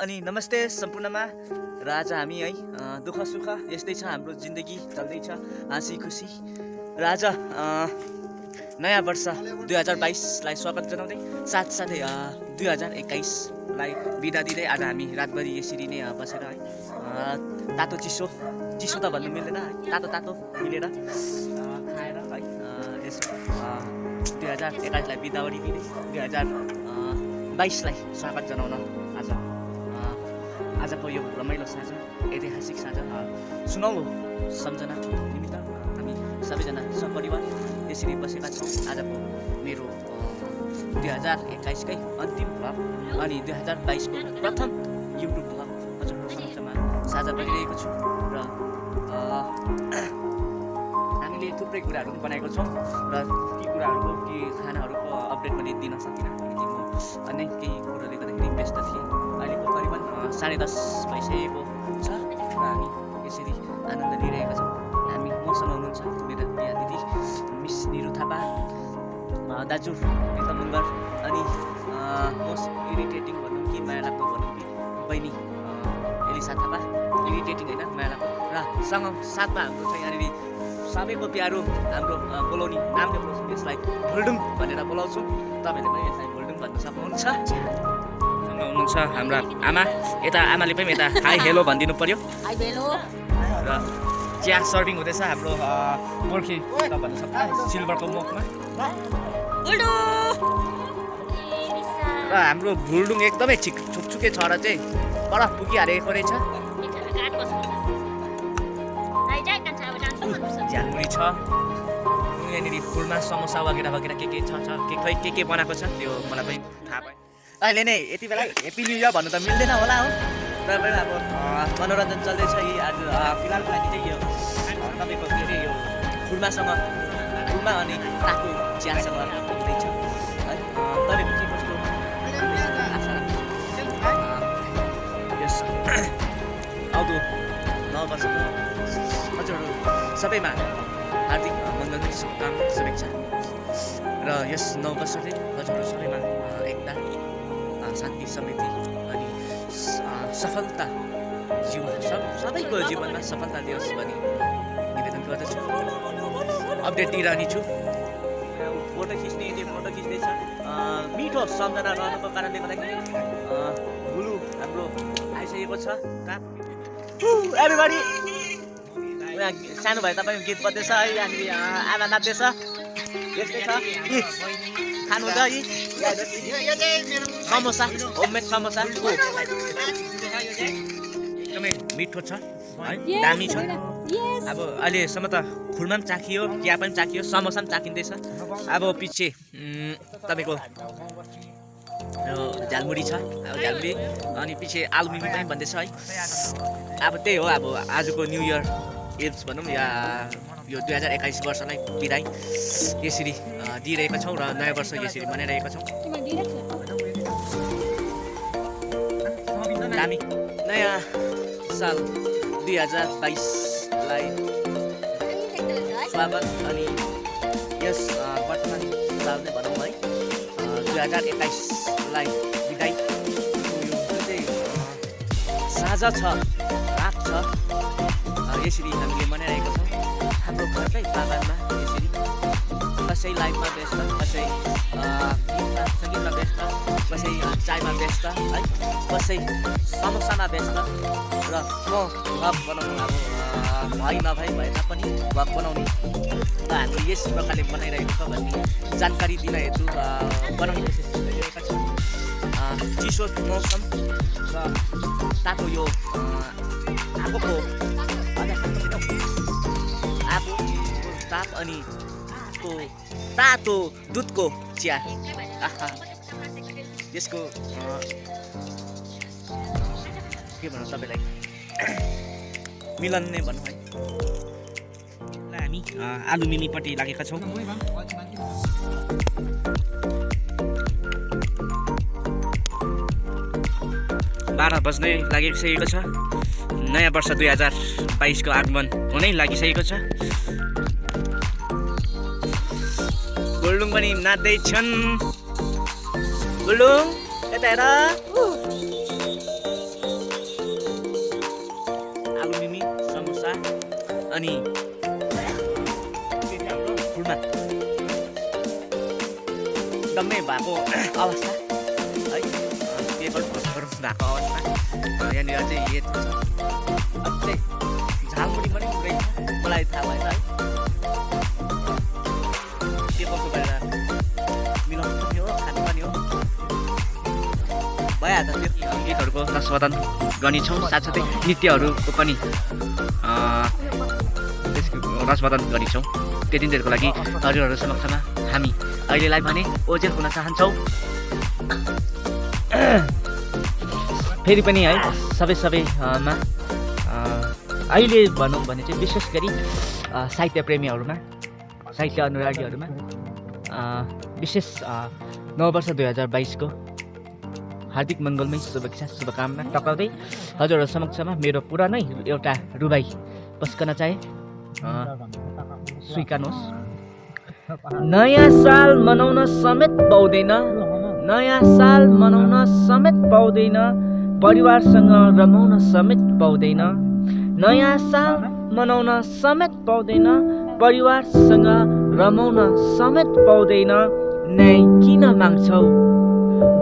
अनि नमस्ते सम्पूर्णमा र आज हामी है दुःख सुख यस्तै छ हाम्रो जिन्दगी चल्दैछ हाँसी खुसी र आज नयाँ वर्ष 2022लाई स्वागत जनाउँदै साथसाथै 2021लाई बिदा दिँदै आज हामी रातभरि यसरी नै बसेर है तातो चिसो त भन्नु मिल्दैन है तातो मिलेर खाएर है यसो 2021लाई बिदावरी दिँदै 2022लाई स्वागत जनाउन आजको यो रमाइलो साँझ ऐतिहासिक साँझ सुनौलो सम्झना निमित्त हामी सबैजना सपरिवार यसरी बसेका छौँ। आजको मेरो 2021कै अन्तिम भ्लग अनि 2022को प्रथम युट्युब भ्लग हजुरको समक्षमा साझा गरिरहेको छु र हामीले थुप्रै कुराहरू बनाएको छौँ र ती कुराहरूको ती खानाहरूको अपडेट पनि दिन सकिनँ किनकि म अन्य केही कुरोले गर्दाखेरि व्यस्त थिएँ। अहिलेको करिबन 10:30 भइसकेको छ र हामी यसरी आनन्द लिइरहेका छौँ। हामी मसँग हुनुहुन्छ मेरो बिहा दिदी मिस निरु थापा, दाजु प्रितम मङ्गर अनि मोस्ट इरिटेटिङ भनौँ कि माया लाग्दो भनौँ कि बहिनी एलिसा थापा, इरिटेटिङ होइन माया लाग्दो र साथमा हाम्रो चाहिँ यहाँनिर सबैको प्यारो हाम्रो बोलाउने नामले बोलाउँछौँ यसलाई भुल्डुङ भनेर बोलाउँछौँ। तपाईँले पनि यसलाई भुल्डुङ भन्न सक्नुहुन्छ। हुनुहुन्छ हाम्रा आमा, यता आमाले पनि यता हाई हेलो भनिदिनु पर्यो र चिया सर्भिङ हुँदैछ हाम्रो गोर्खे भन्न सक्छ सिल्भरको मुखमा र हाम्रो भुल्डुङ एकदमै छुकछुके छ र चाहिँ पर पुगिहालेको रहेछ। झ्यालमुरी छ यहाँनिर फुलमा समोसा वगेरा के छ के बनाएको छ त्यो मलाई पनि थाहा भयो। अहिले नै यति बेला हेप्पी न्यू इयर भन्नु त मिल्दैन होला हो, तर पनि अब मनोरञ्जन चल्दैछ। यी आज फिलहालको लागि चाहिँ यो तपाईँको के अरे यो फुलमा अनि तातो चियासँग हुँदैछ है। तपाईँको के कस्तो आशा यस आउँदो नव वर्षको हजुरहरू सबैमा हार्दिक मङ्गल शुभेच्छा र यस नव वर्षले हजुरहरू सबैमा एकता शान्ति समृद्धि अनि सफलता सबैको जीवनमा सफलता दियोस् भनी निवेदन गर्दछु। अपडेट दिइरहने छु। फोटो खिच्दैछ मिठो सम्झना रहनुको कारणले गर्दाखेरि भुलु हाम्रो आइसकेको छ। एभ्रीबडी सानो भए तपाईँ गीत बज्दैछ है, यहाँनिर आमा नाच्दैछ। यस्तै छ खानुहुन्छ है समोसा, होममेड समोसा एकदमै मिठो छ है, दामी छ। अब अहिलेसम्म त खुरमा पनि चाखियो, चिया पनि चाखियो, समोसा पनि चाखिँदैछ। अब पछि तपाईँको झ्यालमुरी छ, अब झ्यालमुरी अनि पछि आलु मिमी पनि भन्दैछ है। अब त्यही हो, अब आजको न्यु इयर इभ्स भनौँ या यो 2021 वर्षलाई बिदाई यसरी दिइरहेका छौँ र नयाँ वर्ष यसरी मनाइरहेका छौँ। हामी नयाँ साल 2022लाई स्वागत अनि यस वर्तमान साल नै भनौँ है 2021लाई बिदाई यो चाहिँ साझा छ, रात छ, यसरी हामीले मनाइरहेका छौँ। हाम्रो घरकै बागानमा यसरी कसै लाइभमा व्यस्त, कसै गीतमा सङ्गीतमा व्यस्त, कसै चायमा व्यस्त है, कसै समोसामा व्यस्त र म भ्लग बनाउनु अब भए भए तापनि भ्लग बनाउने र हामीले यस प्रकारले बनाइरहेको छ भन्ने जानकारी दिन हेतु बनाउने कोसिस गरिरहेका छौँ। चिसो मौसम र तातो यो आगोको ताप अनि तातो दुधको चिया यसको के भनौँ तपाईँलाई मिलन नै भनौँ है। हामी आलु मिमीपट्टि लागेका छौँ। 12 बज्नै लागिसकेको छ। नयाँ वर्ष 2022 को आगमन हुनै लागिसकेको छ। गुल्डुङ पनि नाच्दैछन्। गुल्डुङ यता हेर, अनि फुलमा डम्मै भएको अवस्था है टेबल भएको अवस्था यहाँनिर चाहिँ यति छ अझै झालमुरी पनि रहेछ मलाई थाहा भएन है टेबलको गरेर मिलाउनु पनि हो खानु पनि हो भइहाल्छ त्यो गीतहरूको रसवर्धन गर्नेछौँ साथसाथै नृत्यहरूको पनि रसवर्धन गर्नेछौँ त्यति दिनहरूको लागि हजुरहरू समक्षमा हामी अहिलेलाई भने ओझेल हुन चाहन्छौँ फेरि पनि है सबैमा अहिले भनौँ भने चाहिँ विशेष गरी साहित्य प्रेमीहरूमा साहित्य अनुरागीहरूमा विशेष नववर्ष 2022 को हार्दिक मङ्गलमय शुभेच्छा शुभकामना टकाउँदै हजुरहरू समक्षमा मेरो पुरानै एउटा रुबाई पस्कन चाहे स्वीकार्नुहोस्। नयाँ साल मनाउन समेत पाउँदैन नयाँ साल मनाउन समेत पाउँदैन परिवारसँग रमाउन समेत पाउँदैन नयाँ साल मनाउन समेत पाउँदैन परिवारसँग रमाउन समेत पाउँदैन न्याय किन माग्छौ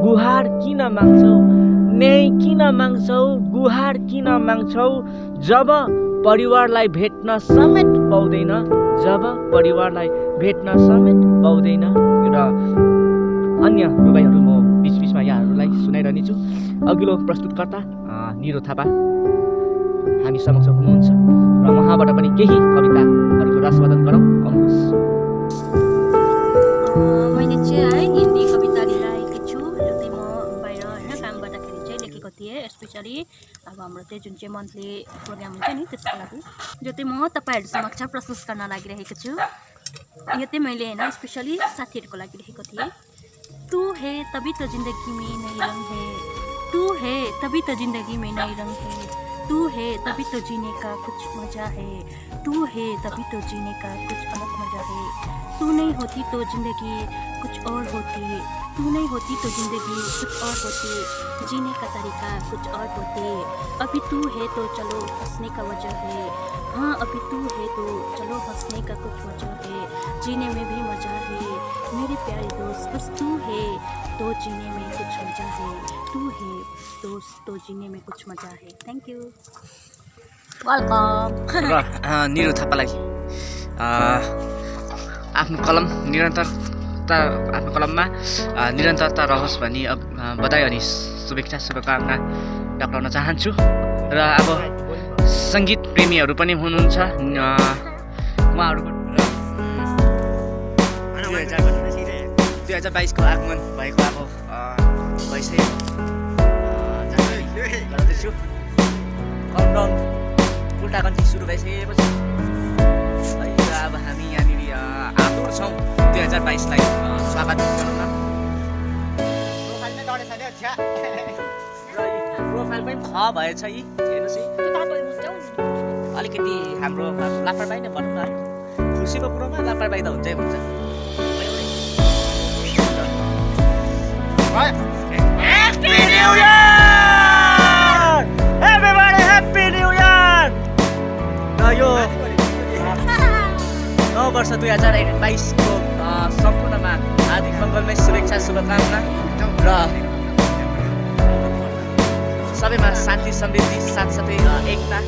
गुहार किन माग्छौ न्याय किन माग्छौ गुहार किन माग्छौ जब परिवारलाई भेट्न समेत पाउँदैन जब परिवारलाई भेट्न समेत पाउँदैन र अन्य रुबाईहरू म बिचबिचमा यहाँहरूलाई सुनाइरहनेछु। अघिल्लो प्रस्तुतकर्ता निरो थापा हामी समक्ष हुनुहुन्छ र उहाँबाट पनि केही कविताहरूको रसवर्धन गरौँ। आउनुहोस्। मैले चाहिँ है हिन्दी कविता लिएर आएकी छु जो चाहिँ म बाहिर होइन काम गर्दाखेरि चाहिँ लेखेको थिएँ स्पेसली अब हाम्रो चाहिँ जुन चाहिँ मन्थली प्रोग्राम हुन्छ नि त्यसको लागि जो चाहिँ म तपाईँहरू समक्ष प्रस्तुत गर्न लागिरहेको छु। यो चाहिँ मैले होइन स्पेसली साथीहरूको लागि लेखेको थिएँ। तू है तभी तो जिंदगी में नई रंग है तू है तभी तो जिंदगी में नई रंग है तू है तभी तो जीने का कुछ मजा है तू है तभी तो जीने का कुछ अलग मजा है तू नहीं होती तो जिंदगी कुछ और होती तू नहीं होती तो जिंदगी कुछ और होती जीने का तरीका कुछ और होते अभी तू है तो चलो हंसने का वजह है हाँ अभी तू है तो चलो हंसने का कुछ वजह है जीने में भी मजा है मेरे प्यारे दोस्त बस तू है तो जीने में कुछ मजा है तू है दोस्त तो जीने में कुछ मजा है थैंक यू वेलकम। र निरो थापालाई आफ्नो कलम निरन्तरता आफ्नो कलममा निरन्तरता रहोस् भनी बधाई अनि शुभेच्छा शुभकामना टक्राउन चाहन्छु। र अब सङ्गीत प्रेमीहरू पनि हुनुहुन्छ उहाँहरूको 2022 को आगमन भएको अब भइसक्यो गर्दैछु काउन्टडाउन उल्टा गन्ती सुरु भइसकेपछि अब हामी यहाँनिर आतुर छौँ 2022 लाई स्वागत गराउन। प्रोफाइल पनि ख भएछ यी हेर्नुहोस् है अलिकति हाम्रो लापरवाही नै भनौँ न है खुसीको कुरोमा लापरवाही त हुन्छै हुन्छ। Happy New Year! Everybody Happy New Year! र यो नव वर्ष 2022 को सम्पूर्णमा हार्दिक मङ्गलमय शुभेच्छा शुभकामना र सबैमा शान्ति समृद्धि साथसाथै एकता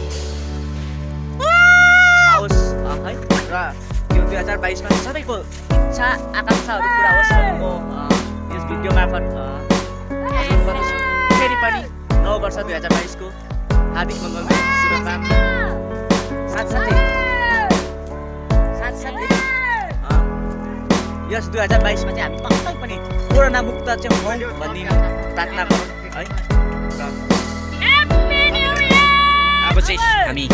आओस् है र यो 2022 मा सबैको इच्छा आकाङ्क्षाहरू पुरा होस् भन्ने म यस भिडियो मार्फत अनुरोध गर्दछु। फेरि पनि नव वर्ष 2022 को हार्दिक मङ्गलमय शुभकामना साथसाथै यस 2022 मा चाहिँ हामी पक्कै पनि कोरोना मुक्त चाहिँ हौँ भन्ने प्रार्थना गरौँ है। अब चाहिँ हामी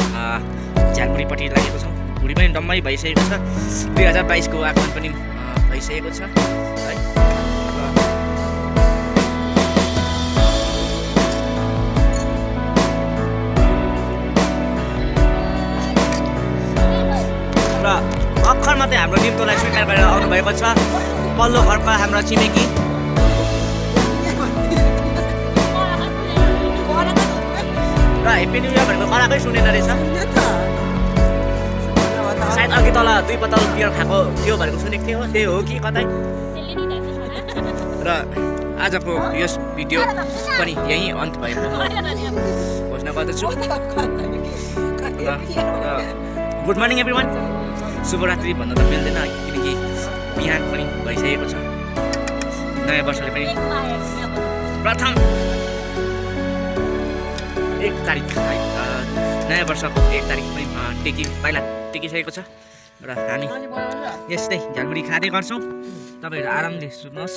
झालमुरीपट्टि लागेको छौँ। भुँडी पनि डम्मै भइसकेको छ 2022 को आगमन पनि भइसकेको छ है। भर्खर मात्रै हाम्रो नृत्यलाई स्वीकार गरेर आउनुभएको छ पल्लो घरका हाम्रा छिमेकी र हेप्पी न्यू इयर भनेको कराकै सुनेन रहेछ। सायद अघि तल 2 बोतल बियर खाएको थियो भनेको सुनेको थियो त्यही हो कि कतै त्यसले नि दाइको र आजको यस भिडियो पनि यही अन्त भएको घोषणा गर्दछु गुड मर्निङ एभ्रिवान शुभरात्रि भन्न त मिल्दैन किनकि बिहान पनि भइसकेको छ नयाँ वर्षले पनि प्रथम 1 तारिक नयाँ वर्षको 1 तारिक पनि पाइला टेकिसकेको छ र हामी यस्तै झालमुरी खाँदै गर्छौँ। तपाईँहरू आरामले सुत्नुहोस्।